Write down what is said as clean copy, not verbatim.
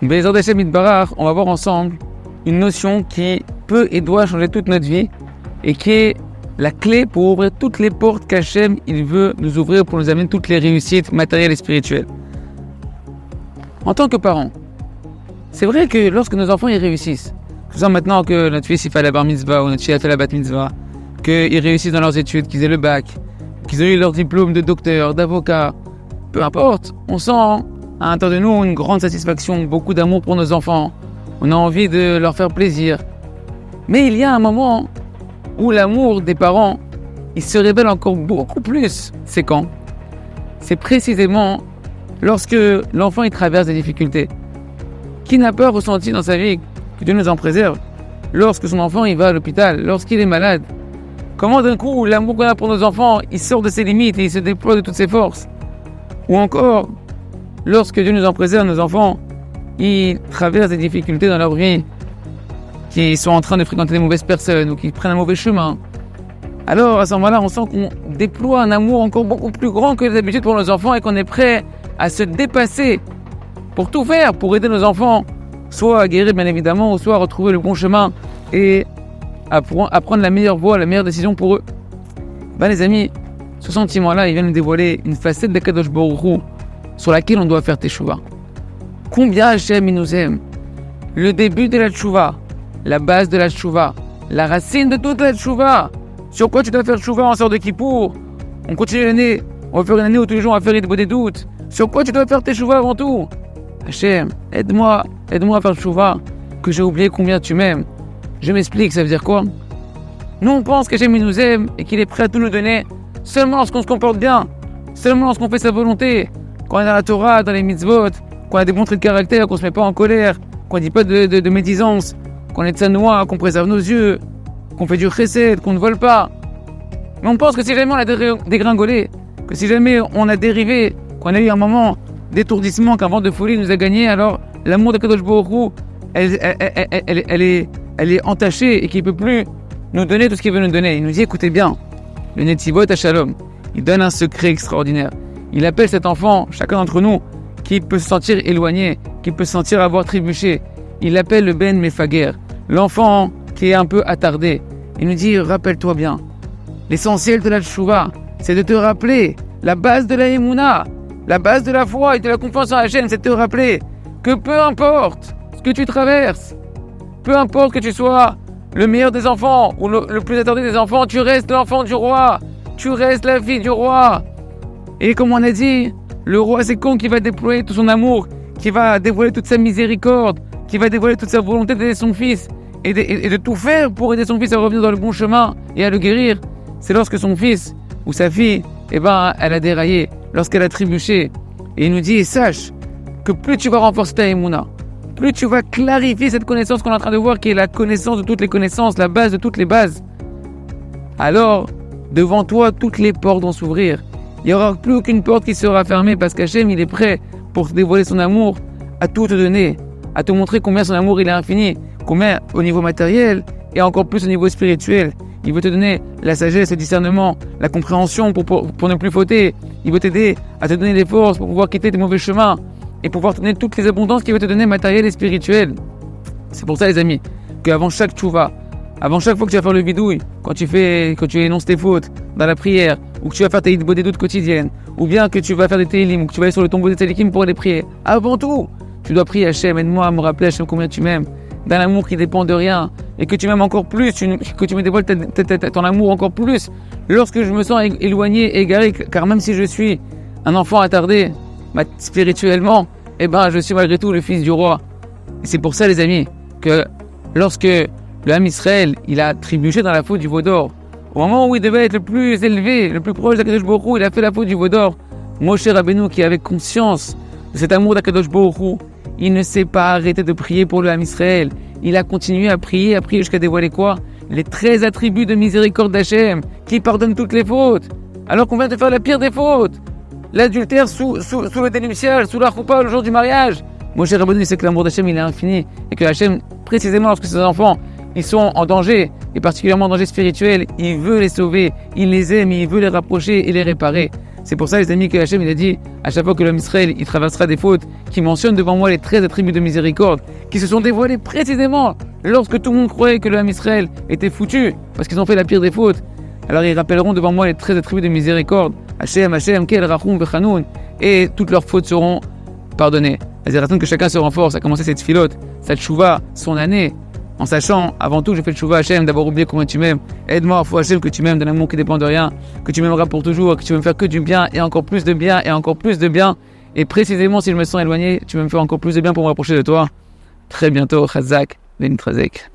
Bezrat Hashem Yitbarach, on va voir ensemble une notion qui peut et doit changer toute notre vie et qui est la clé pour ouvrir toutes les portes qu'Hachem il veut nous ouvrir pour nous amener toutes les réussites matérielles et spirituelles. En tant que parents, c'est vrai que lorsque nos enfants ils réussissent, que ce soit maintenant que notre fils il fait la bar mitzvah ou notre fille a fait la bat mitzvah, qu'ils réussissent dans leurs études, qu'ils aient le bac, qu'ils aient eu leur diplôme de docteur, d'avocat, peu importe, on sent à l'intérieur de nous une grande satisfaction, beaucoup d'amour pour nos enfants. On a envie de leur faire plaisir. Mais il y a un moment où l'amour des parents, il se révèle encore beaucoup plus. C'est quand? C'est précisément lorsque l'enfant il traverse des difficultés. Qui n'a pas ressenti dans sa vie, que Dieu nous en préserve, lorsque son enfant il va à l'hôpital, lorsqu'il est malade? Comment d'un coup l'amour qu'on a pour nos enfants, il sort de ses limites et il se déploie de toutes ses forces? Ou encore, lorsque Dieu nous en préserve, nos enfants, ils traversent des difficultés dans leur vie, qui sont en train de fréquenter des mauvaises personnes ou qui prennent un mauvais chemin. Alors à ce moment-là, on sent qu'on déploie un amour encore beaucoup plus grand que d'habitude pour nos enfants et qu'on est prêt à se dépasser pour tout faire, pour aider nos enfants, soit à guérir bien évidemment, ou soit à retrouver le bon chemin et à prendre la meilleure voie, la meilleure décision pour eux. Les amis, ce sentiment-là, il vient nous dévoiler une facette de Kadosh Baruch Hu sur laquelle on doit faire teshuva. Combien Hachem il nous aime. Le début de la teshuva, la base de la teshuva, la racine de toute la teshuva. Sur quoi tu dois faire teshuva en sort de Kippour? On continue l'année, on va faire une année où tous les jours on va faire des doutes. Sur quoi tu dois faire teshuva avant tout? Hachem, aide-moi à faire teshuva, que j'ai oublié combien tu m'aimes. Je m'explique, ça veut dire quoi? Nous on pense qu'Hachem il nous aime et qu'il est prêt à tout nous donner seulement lorsqu'on se comporte bien, seulement lorsqu'on fait sa volonté, quand on est dans la Torah, dans les mitzvot, qu'on a des bons traits de caractère, qu'on se met pas en colère, qu'on dit pas de médisance, qu'on est tsanoua, qu'on préserve nos yeux, qu'on fait du chesed, qu'on ne vole pas. Mais on pense que si jamais on a dégringolé, que si jamais on a dérivé, qu'on a eu un moment d'étourdissement, qu'un vent de folie nous a gagné, alors l'amour de Kadosh Baruch Hu, elle est entachée et qu'il ne peut plus nous donner tout ce qu'il veut nous donner. Il nous dit, écoutez bien, le Netivot HaShalom, il donne un secret extraordinaire. Il appelle cet enfant, chacun d'entre nous, qui peut se sentir éloigné, qui peut se sentir avoir trébuché. Il l'appelle le Ben Mefager, l'enfant qui est un peu attardé. Il nous dit, rappelle-toi bien, l'essentiel de la Teshuvah, c'est de te rappeler la base de la Emouna, la base de la foi et de la confiance en Hachem, c'est de te rappeler que peu importe ce que tu traverses, peu importe que tu sois le meilleur des enfants ou le plus attardé des enfants, tu restes l'enfant du roi, tu restes la fille du roi. Et comme on a dit, le roi c'est con qui va déployer tout son amour, qui va dévoiler toute sa miséricorde, qui va dévoiler toute sa volonté d'aider son fils et de tout faire pour aider son fils à revenir dans le bon chemin et à le guérir. C'est lorsque son fils ou sa fille, elle a déraillé, lorsqu'elle a trébuché. Et il nous dit, sache que plus tu vas renforcer ta émouna, plus tu vas clarifier cette connaissance qu'on est en train de voir, qui est la connaissance de toutes les connaissances, la base de toutes les bases. Alors, devant toi, toutes les portes vont s'ouvrir. Il n'y aura plus aucune porte qui sera fermée parce qu'Hachem, il est prêt pour te dévoiler son amour, à tout te donner, à te montrer combien son amour il est infini, combien au niveau matériel et encore plus au niveau spirituel. Il veut te donner la sagesse, le discernement, la compréhension pour ne plus fauter. Il veut t'aider à te donner les forces pour pouvoir quitter tes mauvais chemins et pouvoir te donner toutes les abondances qu'il veut te donner matérielles et spirituelles. C'est pour ça, les amis, qu'avant chaque tchouva, avant chaque fois que tu vas faire le vidouille, quand tu énonces tes fautes dans la prière, ou que tu vas faire des doutes quotidiennes, ou bien que tu vas faire des télim, ou que tu vas aller sur le tombeau des télikim pour les prier, avant tout, tu dois prier Hachem, aide-moi à me rappeler Hachem combien tu m'aimes, d'un amour qui dépend de rien, et que tu m'aimes encore plus, que tu me dévoiles ton amour encore plus, lorsque je me sens éloigné, égaré, car même si je suis un enfant attardé, spirituellement, je suis malgré tout le fils du roi. Et c'est pour ça, les amis, que lorsque le Ham Israël, il a trébuché dans la faute du veau d'or, au moment où il devait être le plus élevé, le plus proche d'Akadosh Baruch Hu, il a fait la faute du veau d'or. Moshe Rabbeinu, qui avait conscience de cet amour d'Akadosh Baruch Hu, il ne s'est pas arrêté de prier pour le Ham Israël. Il a continué à prier jusqu'à dévoiler quoi? Les 13 attributs de miséricorde d'Hachem, qui pardonnent toutes les fautes, alors qu'on vient de faire la pire des fautes. L'adultère sous le dénuptial, sous la choupa le jour du mariage. Moshe Rabbeinu sait que l'amour d'Hachem il est infini et que Hachem, précisément lorsque ses enfants ils sont en danger, et particulièrement en danger spirituel, il veut les sauver, il les aime, il veut les rapprocher et les réparer. C'est pour ça, les amis, que Hachem, il a dit, à chaque fois que l'homme Israël, il traversera des fautes, qui mentionnent devant moi les 13 attributs de miséricorde, qui se sont dévoilés précisément lorsque tout le monde croyait que l'homme Israël était foutu, parce qu'ils ont fait la pire des fautes. Alors ils rappelleront devant moi les 13 attributs de miséricorde, Hachem, Hachem, Kel, Rachum, Vechanoun, et toutes leurs fautes seront pardonnées. C'est-à-dire que chacun se renforce à commencer cette filote, cette chouva, son année, en sachant, avant tout, je fais le chouva Hachem, d'avoir oublié combien tu m'aimes. Aide-moi, faut Hachem, que tu m'aimes d'un amour qui dépend de rien, que tu m'aimeras pour toujours, que tu veux me faire que du bien, et encore plus de bien, et encore plus de bien. Et précisément, si je me sens éloigné, tu veux me faire encore plus de bien pour me rapprocher de toi. Très bientôt, Chazak, Benitrazek.